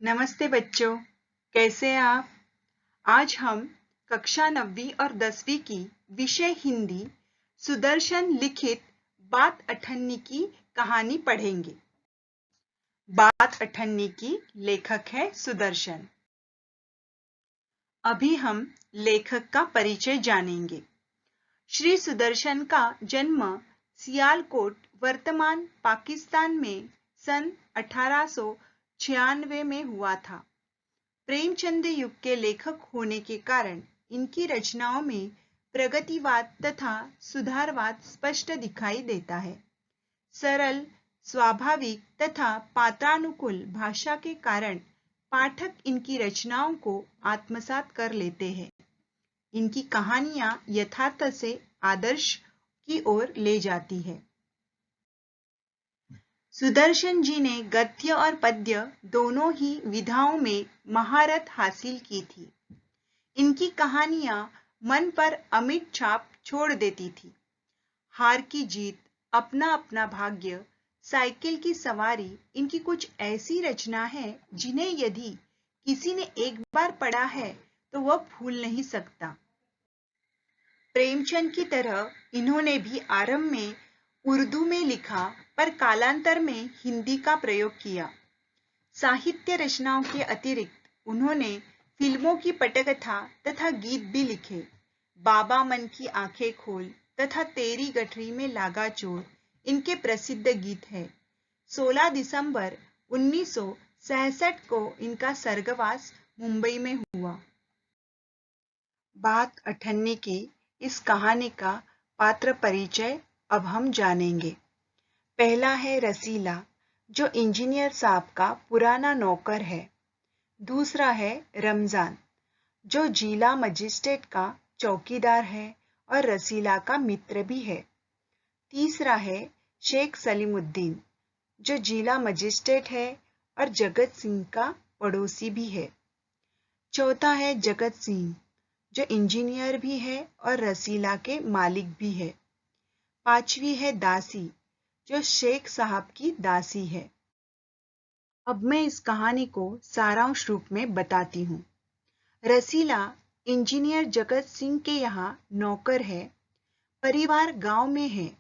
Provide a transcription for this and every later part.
नमस्ते बच्चों, कैसे हैं आप? आज हम कक्षा 9वीं और 10वीं की विषय हिंदी सुदर्शन लिखित बात अठन्नी की कहानी पढ़ेंगे। बात अठन्नी की लेखक है सुदर्शन। अभी हम लेखक का परिचय जानेंगे। श्री सुदर्शन का जन्म सियालकोट वर्तमान पाकिस्तान में सन 1896 में हुआ था। प्रेमचंद युग के लेखक होने के कारण इनकी रचनाओं में प्रगतिवाद तथा सुधारवाद स्पष्ट दिखाई देता है। सरल, स्वाभाविक तथा पात्रानुकूल भाषा के कारण पाठक इनकी रचनाओं को आत्मसात कर लेते हैं। इनकी कहानियां यथार्थ से आदर्श की ओर ले जाती है। सुदर्शन जी ने गद्य और पद्य दोनों ही विधाओं में महारत हासिल की थी। इनकी कहानियां मन पर अमिट छाप छोड़ देती थी। हार की जीत, अपना अपना भाग्य, साइकिल की सवारी इनकी कुछ ऐसी रचना है जिन्हें यदि किसी ने एक बार पढ़ा है तो वह भूल नहीं सकता। प्रेमचंद की तरह इन्होंने भी आरंभ में उर्दू में लिखा, पर कालांतर में हिंदी का प्रयोग किया। साहित्य रचनाओं के अतिरिक्त उन्होंने फिल्मों की पटकथा तथा गीत भी लिखे। बाबा मन की आंखें खोल तथा तेरी गठरी में लागा चोर इनके प्रसिद्ध गीत है। 16 दिसंबर 1966 को इनका स्वर्गवास मुंबई में हुआ। बात अठन्नी की इस कहानी का पात्र परिचय अब हम जानेंगे। पहला है रसीला, जो इंजीनियर साहब का पुराना नौकर है। दूसरा है रमजान, जो जिला मजिस्ट्रेट का चौकीदार है और रसीला का मित्र भी है। तीसरा है शेख सलीमुद्दीन, जो जिला मजिस्ट्रेट है और जगत सिंह का पड़ोसी भी है। चौथा है जगत सिंह, जो इंजीनियर भी है और रसीला के मालिक भी है। पांचवी है दासी, जो शेख साहब की दासी है। अब मैं इस कहानी को सारांश रूप में बताती हूँ। रसीला इंजीनियर जगत सिंह के यहाँ नौकर है। परिवार गांव में है।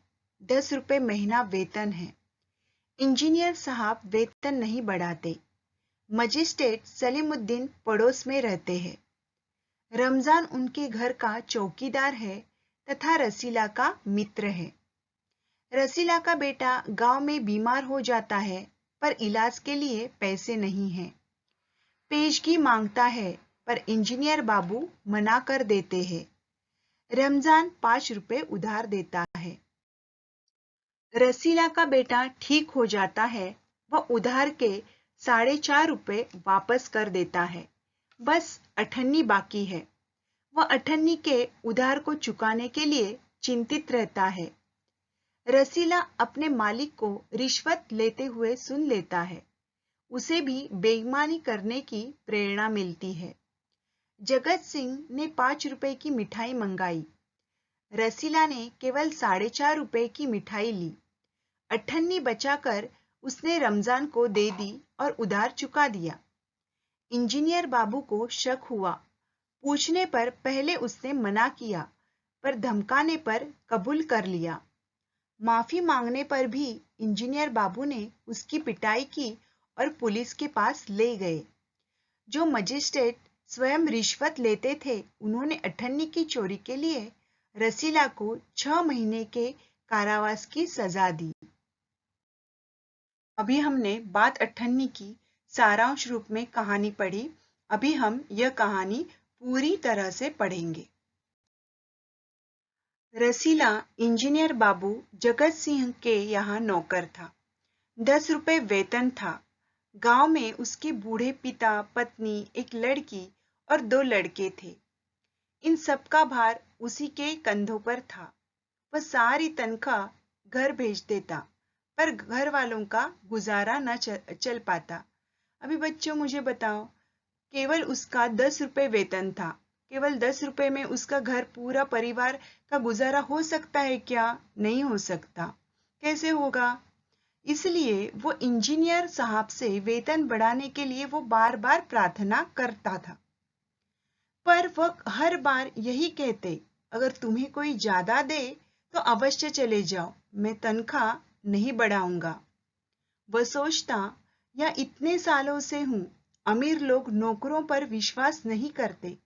10 रुपए महीना वेतन है। इंजीनियर साहब वेतन नहीं बढ़ाते। मजिस्ट्रेट सलीमुद्दीन पड़ोस में रहते हैं। रमजान उनके घर का चौकीदार है तथा रसीला का मित्र है। रसीला का बेटा गांव में बीमार हो जाता है, पर इलाज के लिए पैसे नहीं हैं। पेशगी मांगता है, पर इंजीनियर बाबू मना कर देते हैं। रमजान 5 रुपए उधार देता है। रसीला का बेटा ठीक हो जाता है। वह उधार के 4.5 रुपए वापस कर देता है। बस अठन्नी बाकी है। वह अठन्नी के उधार को चुकाने के लिए चिंतित रहता है। रसीला अपने मालिक को रिश्वत लेते हुए सुन लेता है। उसे भी बेईमानी करने की प्रेरणा मिलती है। जगत सिंह ने 5 रुपए की मिठाई मंगाई। रसीला ने केवल 4.5 रुपए की मिठाई ली। अठन्नी बचाकर उसने रमजान को दे दी और उधार चुका दिया। इंजीनियर बाबू को शक हुआ। पूछने पर पहले उसने मना किया, पर धमकाने पर कबूल कर लिया। माफी मांगने पर भी इंजीनियर बाबू ने उसकी पिटाई की और पुलिस के पास ले गए। जो मजिस्ट्रेट स्वयं रिश्वत लेते थे, उन्होंने अठन्नी की चोरी के लिए रसीला को 6 महीने के कारावास की सजा दी। अभी हमने बात अठन्नी की सारांश रूप में कहानी पढ़ी। अभी हम यह कहानी पूरी तरह से पढ़ेंगे। रसीला इंजीनियर बाबू जगत सिंह के यहाँ नौकर था। 10 रुपए वेतन था। गांव में उसके बूढ़े पिता, पत्नी, एक लड़की और 2 लड़के थे। इन सब का भार उसी के कंधों पर था। वह सारी तनख्वाह घर भेज देता, पर घर वालों का गुजारा न चल पाता। अभी बच्चों मुझे बताओ, केवल उसका 10 रुपए वेतन था। केवल 10 रुपए में उसका घर, पूरा परिवार का गुजारा हो सकता है क्या? नहीं हो सकता। कैसे होगा? इसलिए वो इंजीनियर साहब से वेतन बढ़ाने के लिए वो बार बार प्रार्थना करता था। पर वह हर बार यही कहते, अगर तुम्हें कोई ज्यादा दे तो अवश्य चले जाओ, मैं तनख्वाह नहीं बढ़ाऊंगा। वह सोचता, या इतने सालों से हूं, अमीर लोग नौकरों पर विश्वास नहीं करते,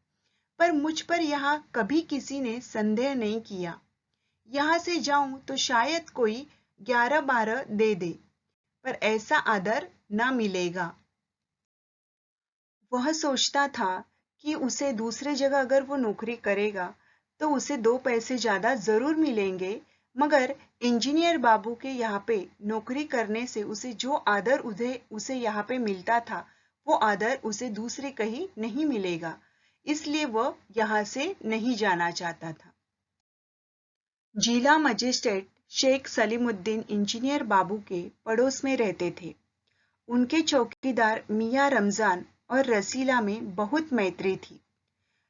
पर मुझ पर यहाँ कभी किसी ने संदेह नहीं किया। यहाँ से जाऊं तो शायद कोई 11-12 दे दे, पर ऐसा आदर ना मिलेगा। वह सोचता था कि उसे दूसरे जगह अगर वो नौकरी करेगा तो उसे 2 पैसे ज्यादा जरूर मिलेंगे, मगर इंजीनियर बाबू के यहाँ पे नौकरी करने से उसे जो आदर उसे यहाँ पे मिलता था, वो आदर उसे दूसरे कहीं नहीं मिलेगा। इसलिए वह यहाँ से नहीं जाना चाहता था। जिला मजिस्ट्रेट शेख सलीमुद्दीन इंजीनियर बाबू के पड़ोस में रहते थे। उनके चौकीदार मियाँ रमजान और रसीला में बहुत मैत्री थी।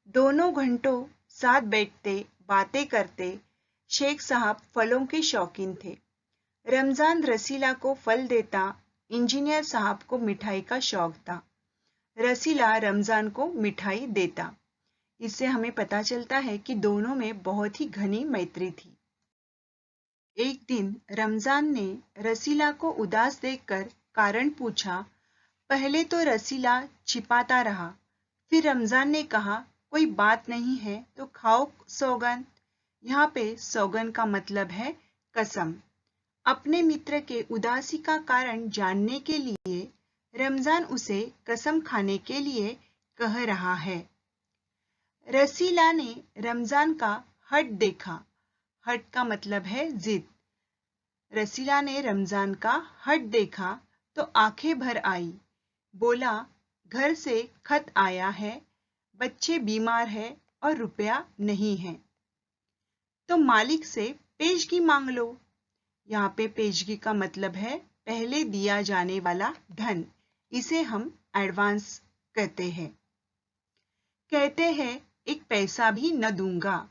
दोनों घंटों साथ बैठते, बातें करते। शेख साहब फलों के शौकीन थे। रमजान रसीला को फल देता, इंजीनियर साहब को मिठाई का शौक था। रसीला रमजान को मिठाई देता। इससे हमें पता चलता है कि दोनों में बहुत ही घनी मैत्री थी। एक दिन रमजान ने रसीला को उदास देखकर कारण पूछा। पहले तो रसीला छिपाता रहा, फिर रमजान ने कहा, कोई बात नहीं है तो खाओ सौगंध। यहाँ पे सौगंध का मतलब है कसम। अपने मित्र के उदासी का कारण जानने के लिए रमजान उसे कसम खाने के लिए कह रहा है। रसीला ने रमजान का हट देखा। हट का मतलब है जिद। रसीला ने रमजान का हट देखा तो आंखें भर आई। बोला, घर से खत आया है, बच्चे बीमार है और रुपया नहीं है, तो मालिक से पेशगी मांग लो। यहाँ पे पेशगी का मतलब है पहले दिया जाने वाला धन। इसे हम एडवांस कहते हैं। कहते हैं एक पैसा भी न दूंगा।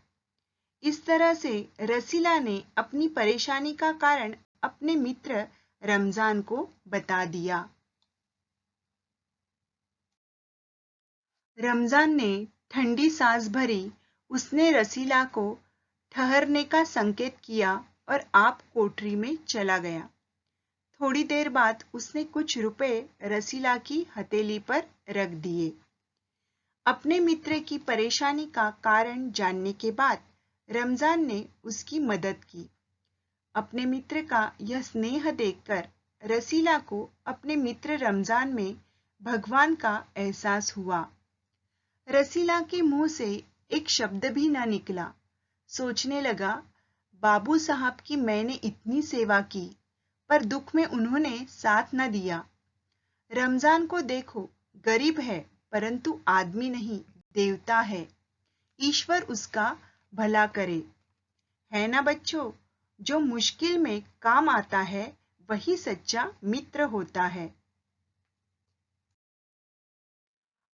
इस तरह से रसीला ने अपनी परेशानी का कारण अपने मित्र रमजान को बता दिया। रमजान ने ठंडी सांस भरी। उसने रसीला को ठहरने का संकेत किया और आप कोठरी में चला गया। थोड़ी देर बाद उसने कुछ रुपए रसीला की हथेली पर रख दिए। अपने मित्र की परेशानी का कारण जानने के बाद रमजान ने उसकी मदद की। अपने मित्र का यह स्नेह देखकर रसीला को अपने मित्र रमजान में भगवान का एहसास हुआ। रसीला के मुंह से एक शब्द भी न निकला। सोचने लगा, बाबू साहब की मैंने इतनी सेवा की, पर दुख में उन्होंने साथ न दिया। रमजान को देखो, गरीब है परंतु आदमी नहीं, देवता है। ईश्वर उसका भला करे। है ना बच्चों, जो मुश्किल में काम आता है वही सच्चा मित्र होता है।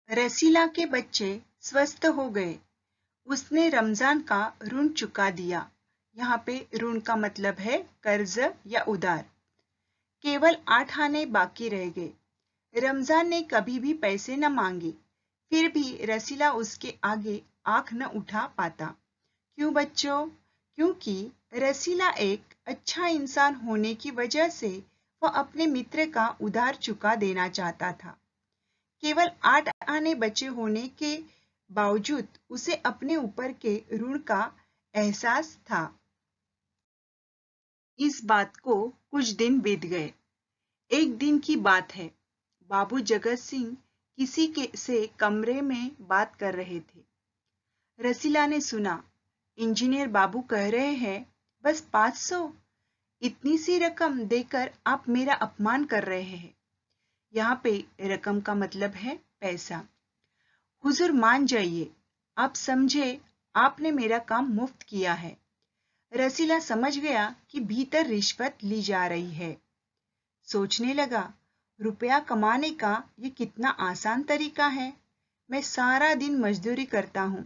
रसीला के बच्चे स्वस्थ हो गए। उसने रमजान का ऋण चुका दिया। यहाँ पे ऋण का मतलब है कर्ज या उधार। केवल 8 आने बाकी रह गए। रमजान ने कभी भी पैसे न मांगे, फिर भी रसीला उसके आगे आंख न उठा पाता। क्यों बच्चों? क्योंकि रसीला एक अच्छा इंसान होने की वजह से वह अपने मित्र का उधार चुका देना चाहता था। केवल 8 आने बचे होने के बावजूद उसे अपने ऊपर के ऋण का एहसास था। इस बात को कुछ दिन बीत गए। एक दिन की बात है। बाबू जगत सिंह किसी के से कमरे में बात कर रहे थे। रसीला ने सुना, इंजीनियर बाबू कह रहे हैं, बस 500? इतनी सी रकम देकर आप मेरा अपमान कर रहे हैं। यहाँ पे रकम का मतलब है पैसा। हुजूर मान जाइए, आप समझे आपने मेरा काम मुफ्त किया है। रसीला समझ गया कि भीतर रिश्वत ली जा रही है। सोचने लगा, रुपया कमाने का ये कितना आसान तरीका है। मैं सारा दिन मजदूरी करता हूँ,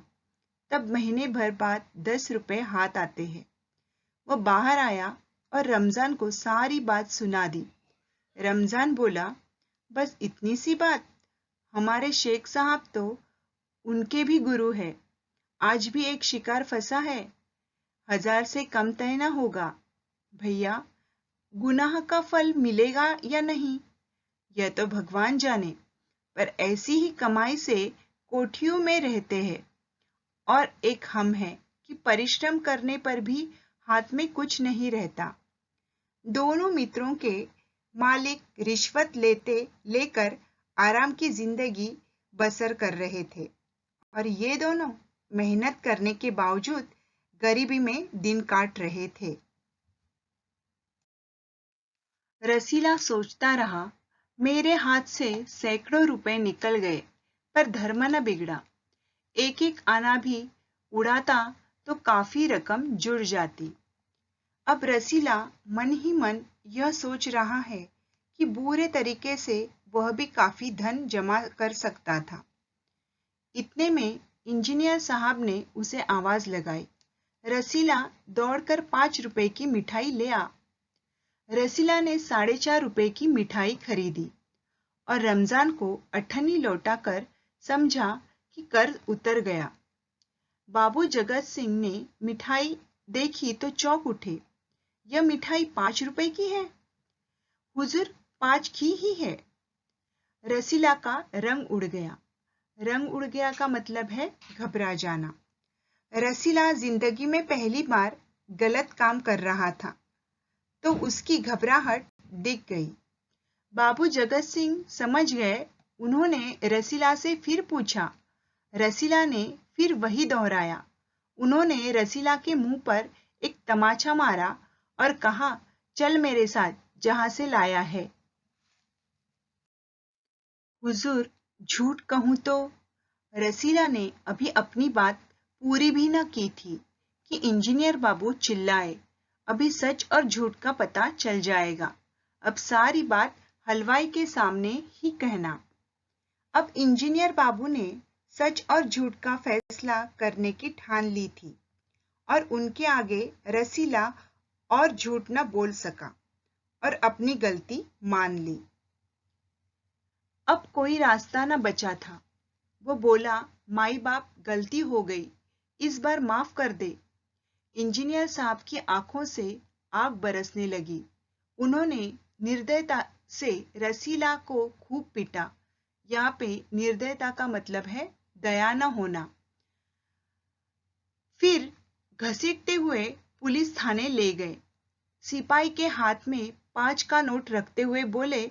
तब महीने भर बाद 10 रुपए हाथ आते हैं। वह बाहर आया और रमजान को सारी बात सुना दी। रमजान बोला, बस इतनी सी बात? हमारे शेख साहब तो उनके भी गुरु है। आज भी एक शिकार फंसा है, 1000 से कम तय न होगा। भैया, गुनाह का फल मिलेगा या नहीं यह तो भगवान जाने, पर ऐसी ही कमाई से कोठियों में रहते हैं। और एक हम हैं कि परिश्रम करने पर भी हाथ में कुछ नहीं रहता। दोनों मित्रों के मालिक रिश्वत लेकर आराम की जिंदगी बसर कर रहे थे और ये दोनों मेहनत करने के बावजूद गरीबी में दिन काट रहे थे। रसीला सोचता रहा, मेरे हाथ से सैकड़ों रुपए निकल गए, पर धर्म न बिगड़ा। एक एक आना भी उड़ाता तो काफी रकम जुड़ जाती। अब रसीला मन ही मन यह सोच रहा है कि बुरे तरीके से वह भी काफी धन जमा कर सकता था। इतने में इंजीनियर साहब ने उसे आवाज लगाई। रसीला दौड़कर 5 रुपए की मिठाई ले आ। रसीला ने 4.5 रुपए की मिठाई खरीदी और रमजान को अठन्नी लौटाकर समझा कि कर्ज उतर गया। बाबू जगत सिंह ने मिठाई देखी तो चौंक उठे। यह मिठाई 5 रुपए की है? हुजूर, 5 की ही है। रसीला का रंग उड़ गया। रंग उड़ गया का मतलब है घबरा जाना। रसीला जिंदगी में पहली बार गलत काम कर रहा था, तो उसकी घबराहट दिख गई। बाबू जगत सिंह समझ गए। उन्होंने रसीला से फिर पूछा। रसीला ने फिर वही दोहराया। उन्होंने रसीला के मुंह पर एक तमाचा मारा और कहा, चल मेरे साथ जहां से लाया है। हुजूर, झूठ कहूं तो? रसीला ने अभी अपनी बात पूरी भी न की थी कि इंजीनियर बाबू चिल्लाए, अभी सच और झूठ का पता चल जाएगा। अब सारी बात हलवाई के सामने ही कहना। अब इंजीनियर बाबू ने सच और झूठ का फैसला करने की ठान ली थी और उनके आगे रसीला और झूठ न बोल सका और अपनी गलती मान ली। अब कोई रास्ता न बचा था। वो बोला, माई बाप, गलती हो गई, इस बार माफ कर दे। इंजीनियर साहब की आंखों से आग बरसने लगी। उन्होंने निर्दयता से रसीला को खूब पीटा। यहाँ पे निर्दयता का मतलब है दया न होना। फिर घसीटते हुए पुलिस थाने ले गए। सिपाही के हाथ में 5 का नोट रखते हुए बोले,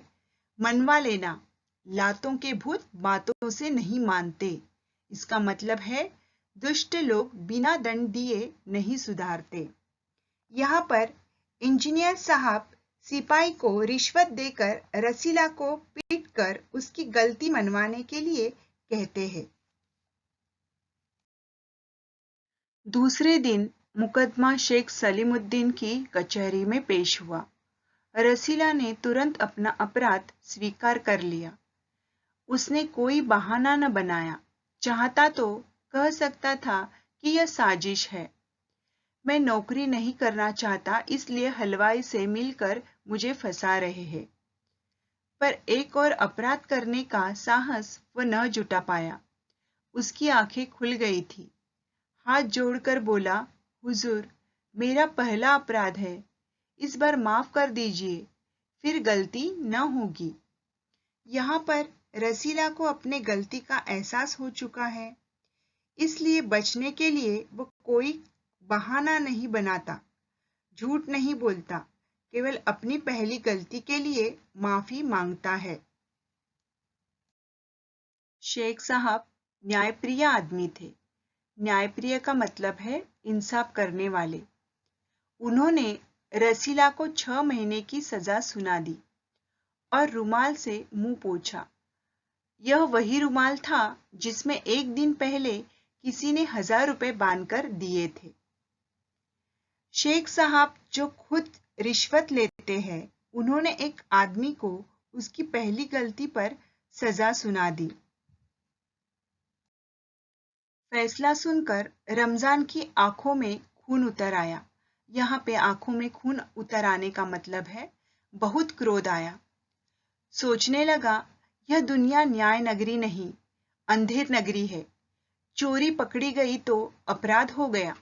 मनवा लेना, लातों के भूत बातों से नहीं मानते। इसका मतलब है दुष्ट लोग बिना दंड दिए नहीं सुधारते। यहाँ पर इंजीनियर साहब सिपाही को रिश्वत देकर रसीला को पीटकर उसकी गलती मनवाने के लिए कहते हैं। दूसरे दिन मुकदमा शेख सलीमुद्दीन की कचहरी में पेश हुआ। रसीला ने तुरंत अपना अपराध स्वीकार कर लिया। उसने कोई बहाना न बनाया। चाहता तो कह सकता था कि यह साजिश है। मैं नौकरी नहीं करना चाहता, इसलिए हलवाई से मिलकर मुझे फंसा रहे हैं। पर एक और अपराध करने का साहस वह न जुटा पाया। उसकी आंखें खुल गई थी। हाथ जोड़कर बोला, हुजूर, मेरा पहला अपराध है, इस बार माफ कर दीजिए, फिर गलती न होगी। यहाँ पर रसीला को अपने गलती का एहसास हो चुका है, इसलिए बचने के लिए वो कोई बहाना नहीं बनाता, झूठ नहीं बोलता, केवल अपनी पहली गलती के लिए माफी मांगता है। शेख साहब न्यायप्रिय आदमी थे। न्यायप्रिय का मतलब है इंसाफ करने वाले। उन्होंने रसीला को 6 महीने की सजा सुना दी और रुमाल से मुंह पोंछा। यह वही रुमाल था जिसमें एक दिन पहले किसी ने 1000 रुपए बांधकर दिए थे। शेख साहब जो खुद रिश्वत लेते हैं, उन्होंने एक आदमी को उसकी पहली गलती पर सजा सुना दी। फैसला सुनकर रमजान की आंखों में खून उतर आया। यहाँ पे आंखों में खून उतर आने का मतलब है बहुत क्रोध आया। सोचने लगा, यह दुनिया न्याय नगरी नहीं, अंधेर नगरी है। चोरी पकड़ी गई तो अपराध हो गया।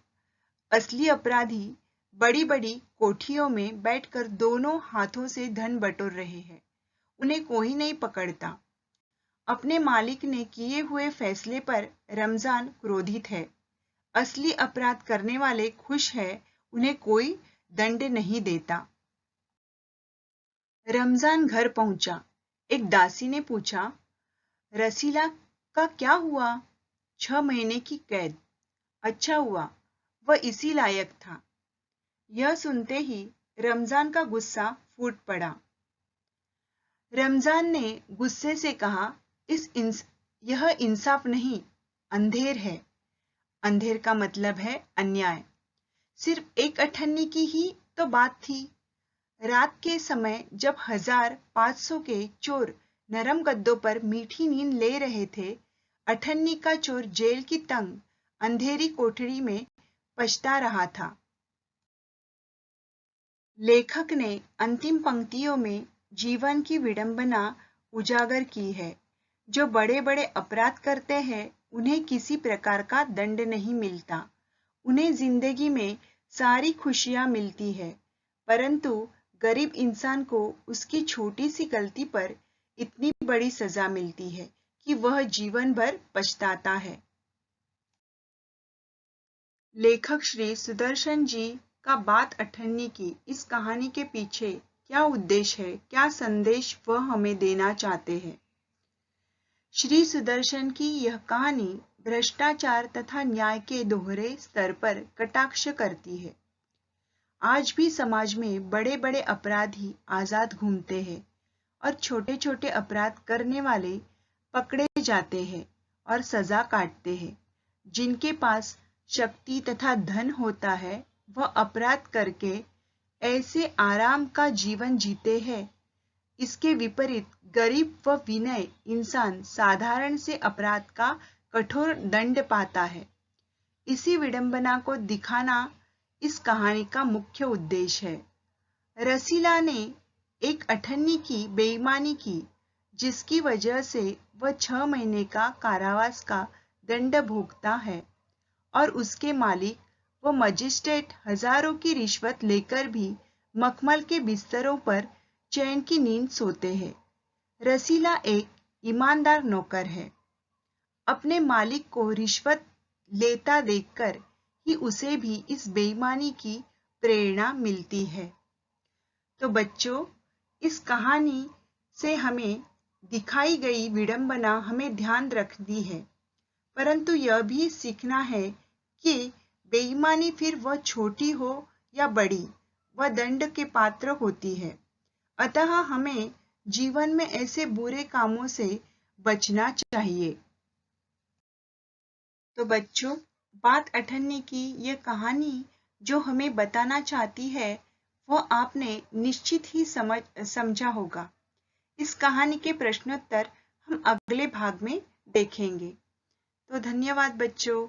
असली अपराधी बड़ी बड़ी कोठियों में बैठकर दोनों हाथों से धन बटोर रहे हैं, उन्हें कोई नहीं पकड़ता। अपने मालिक ने किए हुए फैसले पर रमजान क्रोधित है। असली अपराध करने वाले खुश है, उन्हें कोई दंड नहीं देता। रमजान घर पहुंचा। एक दासी ने पूछा, रसीला का क्या हुआ? 6 महीने की कैद। अच्छा हुआ, वह इसी लायक था। यह सुनते ही रमजान का गुस्सा फूट पड़ा। रमजान ने गुस्से से कहा, यह इंसाफ नहीं, अंधेर है। अंधेर का मतलब है अन्याय। सिर्फ एक अठन्नी की ही तो बात थी। रात के समय जब 1500 के चोर नरम गद्दों पर मीठी नींद ले रहे थे, अठन्नी का चोर जेल की तंग अंधेरी कोठरी में पछता रहा था। लेखक ने अंतिम पंक्तियों में जीवन की विडंबना उजागर की है। जो बड़े बड़े अपराध करते हैं उन्हें किसी प्रकार का दंड नहीं मिलता, उन्हें जिंदगी में सारी खुशियां मिलती है, परंतु गरीब इंसान को उसकी छोटी सी गलती पर इतनी बड़ी सजा मिलती है कि वह जीवन भर पछताता है। लेखक श्री सुदर्शन जी का बात अठन्नी की इस कहानी के पीछे क्या उद्देश्य है, क्या संदेश वह हमें देना चाहते हैं? श्री सुदर्शन की यह कहानी भ्रष्टाचार तथा न्याय के दोहरे स्तर पर कटाक्ष करती है। आज भी समाज में बड़े बड़े अपराधी आजाद घूमते हैं और छोटे छोटे अपराध करने वाले पकड़े जाते हैं और सजा काटते हैं। जिनके पास शक्ति तथा धन होता है वह अपराध करके ऐसे आराम का जीवन जीते हैं। इसके विपरीत गरीब व विनय इंसान साधारण से अपराध का कठोर दंड पाता है। इसी विडंबना को दिखाना इस कहानी का मुख्य उद्देश्य है। रसीला ने एक अठन्नी की बेईमानी की, जिसकी वजह से वह 6 महीने का कारावास का दंड भोगता है और उसके मालिक व मजिस्ट्रेट हजारों की रिश्वत लेकर भी मखमल के बिस्तरों पर चैन की नींद सोते हैं। रसीला एक ईमानदार नौकर है। अपने मालिक को रिश्वत लेता देखकर ही उसे भी इस बेईमानी की प्रेरणा मिलती है। तो बच्चों, इस कहानी से हमें दिखाई गई विडंबना हमें ध्यान रखनी है, परंतु यह भी सीखना है कि बेईमानी फिर वह छोटी हो या बड़ी, वह दंड के पात्र होती है। अतः हमें जीवन में ऐसे बुरे कामों से बचना चाहिए। तो बच्चों, बात अठन्नी की ये कहानी जो हमें बताना चाहती है वो आपने निश्चित ही समझा होगा। इस कहानी के प्रश्नोत्तर हम अगले भाग में देखेंगे। तो धन्यवाद बच्चों।